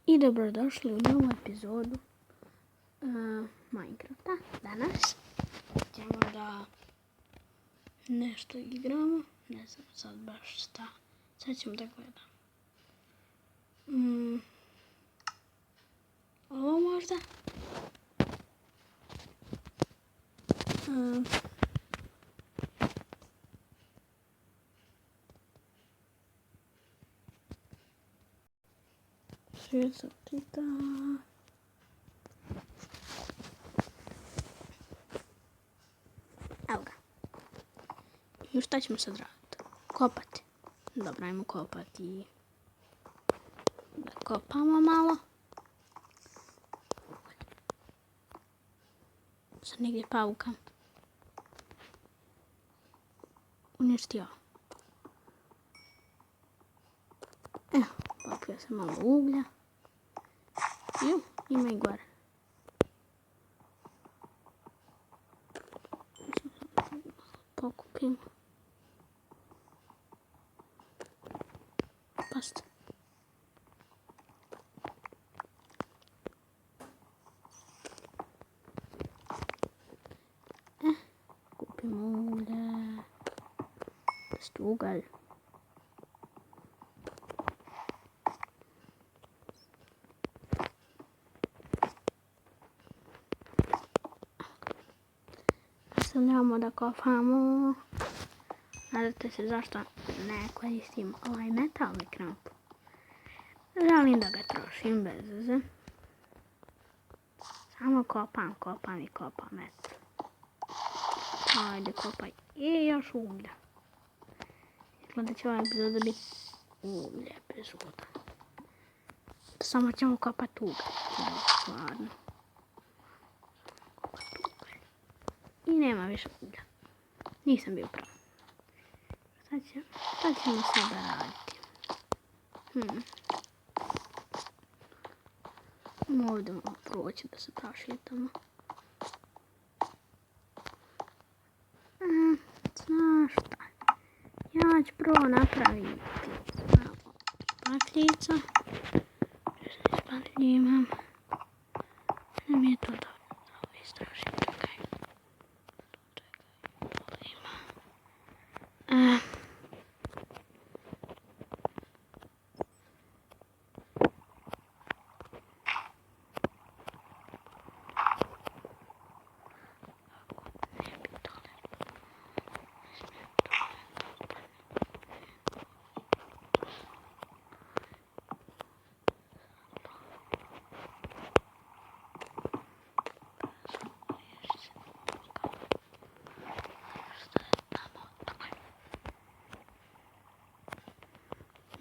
I dobrodošli u novu epizodu Minecrafta. Danas ćemo da nešto igramo. Ne znam sad baš šta. Sad ćemo da gledam. Ovo možda? Svijet se čita. Evo ga. I šta ćemo sad raditi? Kopati. Dobro, ajmo kopati. Da kopamo malo. Sad negdje pavuka. Uništio. Evo, popio sam malo uglja. Ima i gore. Pokupim. Pasta. Kupimo uglja. Pasta ugalj. Nastavljamo da kopamo. Nadate se zašto ne koristim ovaj metalni kramp. Želim da ga trošim bez veze. Samo kopam i kopam, eto. Ajde, kopaj. I još uglja. Izgleda će ovaj epizoda biti uglje epizoda. Samo ćemo kopati uglje. Stvarno. I nema više uglja. Nisam bio pravo. Šta ćemo sada raditi? Ovdje malo proći da se prošetamo. Znaš šta? Ja ću prvo napraviti špatljica. Špatljimam. Ne mi je to dobro. Ovo istražim.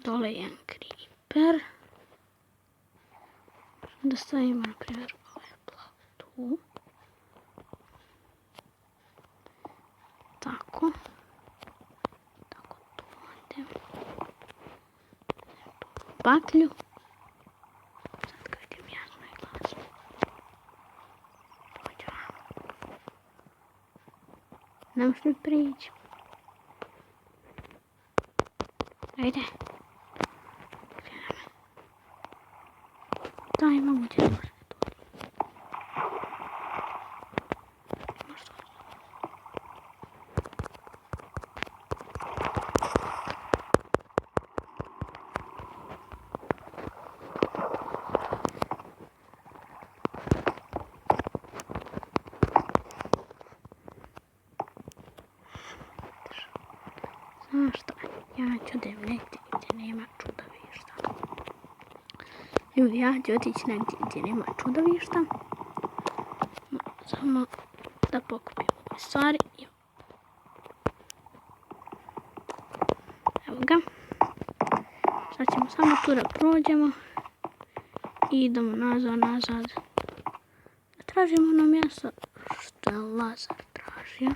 Dole je jedan creeper. Da stavimo, na primjer, ovaj blok tu. Tako. Tako tu ondje. Baklju. Sad ga vidim jasno i glasno. Dođu vam. Ne možeš mi prići. Ajde. Da, imamo gdje može to. Znaš šta, ja ću da negdje gdje nema čudovišta. Ljudi, ja ću otići negdje gdje nema čudovišta. Samo da pokupim ove stvari. Evo ga. Sad ćemo samo tu da prođemo. I idemo nazad. Tražimo ono mjesto što je Lazar tražio.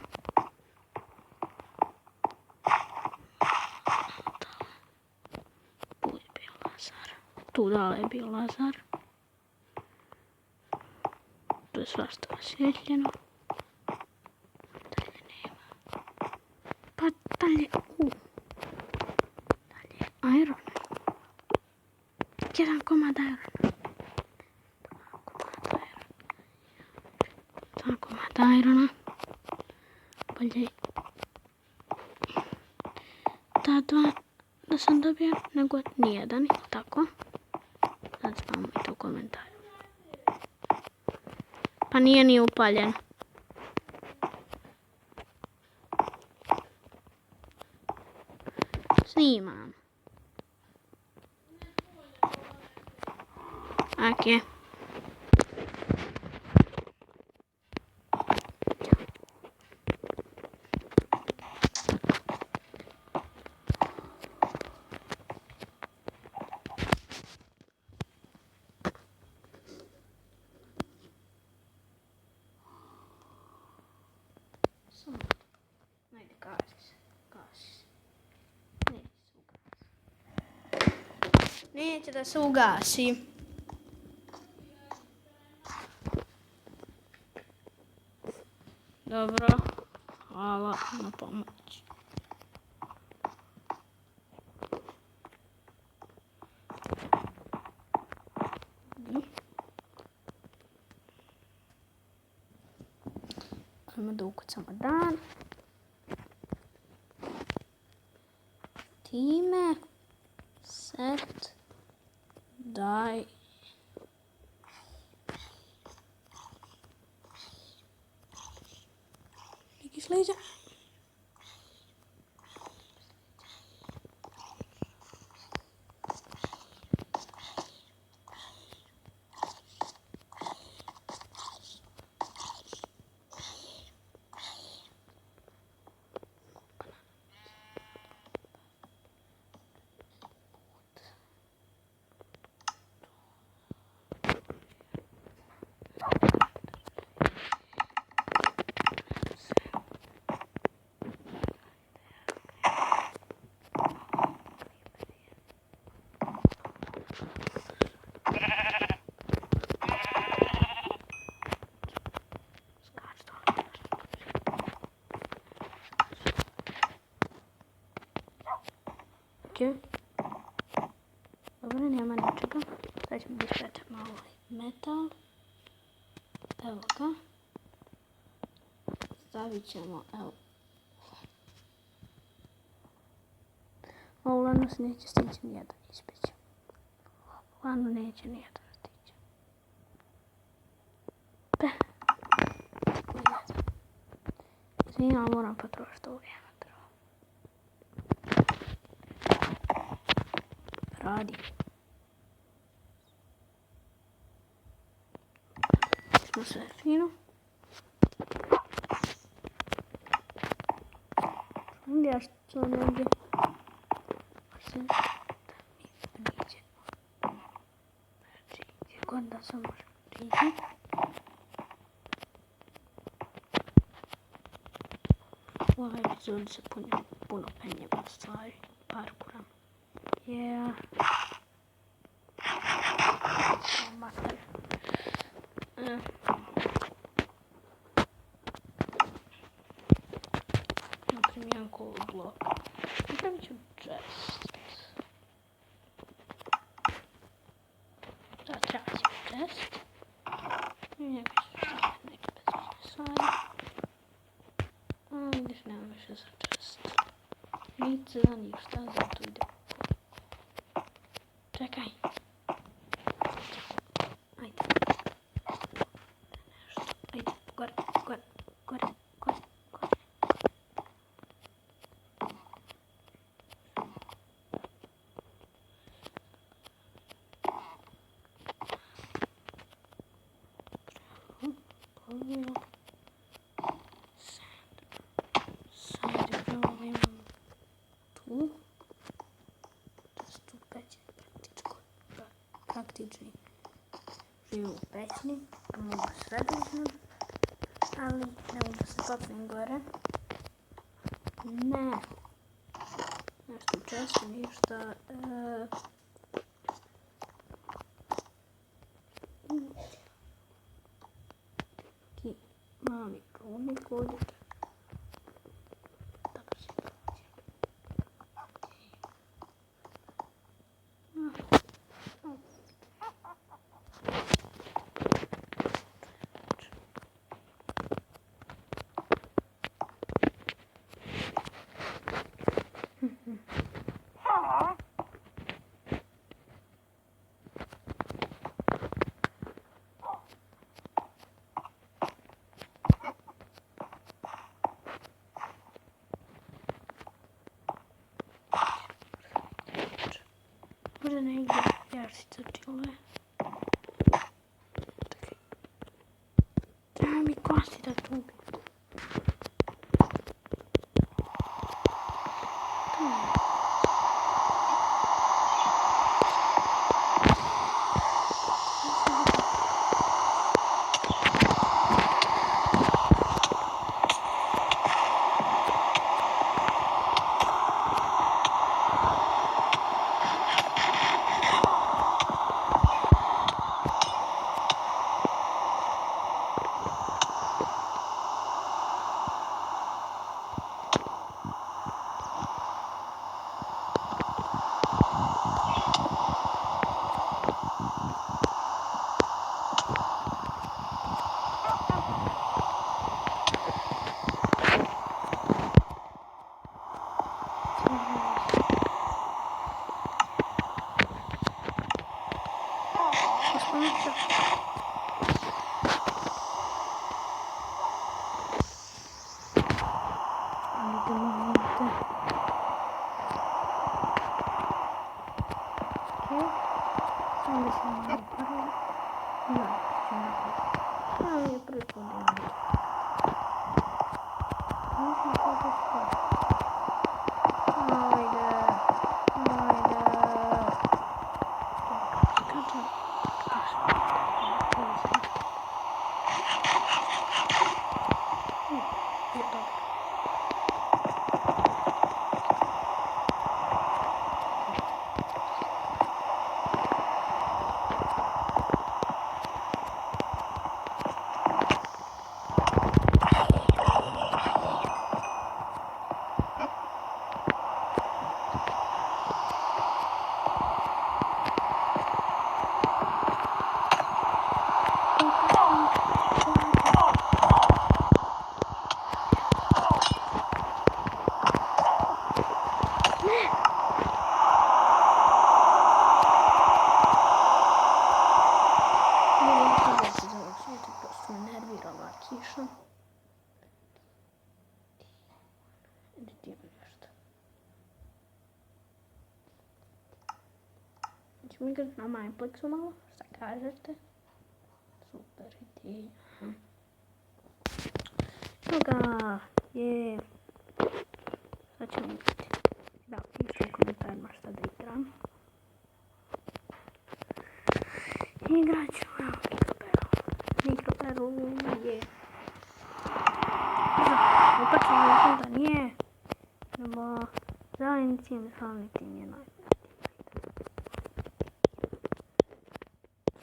Tu dole je bio Lazar. Tu je svašta osvjetljeno. Dalje nema. Pa dalje. Dalje je iron. Jedan komad irona. irona. Bolje ta dva da sam dobio nego nijedan, tako? Nazvamo mi to u komentarju. Pa nije ni upaljen. Snimam. Ok. Ajde, gasi se. Neće da se ugasi. Dobro. Hvala na pomoć. Ajmo da ukucamo dan. Time. Set. Daj. Neki sliđa. Dobro, nema ničega. Sad ćemo da ispečemo ovaj metal. Evo ga. Stavit ćemo, evo. Ovo lano se neće stići nijedan ispeći. Lano neće nijedan stići. Izvinjam, moram potrošiti ovo vrijeme. Radi. Smo sve fino. Gdje što ovdje? Osim da mi priđe. Znači, gdje god da se može priđe. U ovoj epizodi se puno penjeva stvari. Parkuram. Yeah. Mater. Napravim cool blok. Napravit ću chest. Da, tražim chest. I neke ću staviti neke bezbizne stvari. Vidiš, nema više za chest. Nic za ništa, zato idem. Czekaj. Ajde. Nešto. Ajde, gore. Povijel. Sad je pravo imam tu. Praktični živu u pećni, mogu sve da uzmem, ali ne mogu se popnem gore. Ne. Nešto u čestu, ništa. Neki mali kronik ovdje. Dobro se prođe. se negdje iscrtilo je. Treba mi kosti da tu ubijem. Kiša. Editiram nešto. Ćemo igrati na Mineplexu malo, šta kažete? Super ideja. Evo ga, je. Sad ćemo igrati. Da, pišu u komentarima šta da igram. Igrat ću, evo, Mikroperu je. Opet ćemo reći da nije. Nego, zeleni tim, slavni tim je najbolji.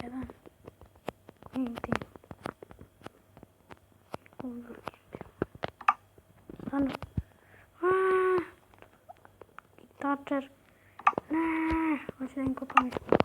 Jedan. Green tim. Stvarno. Gitačer. Ne, hoće da im kopam ispod.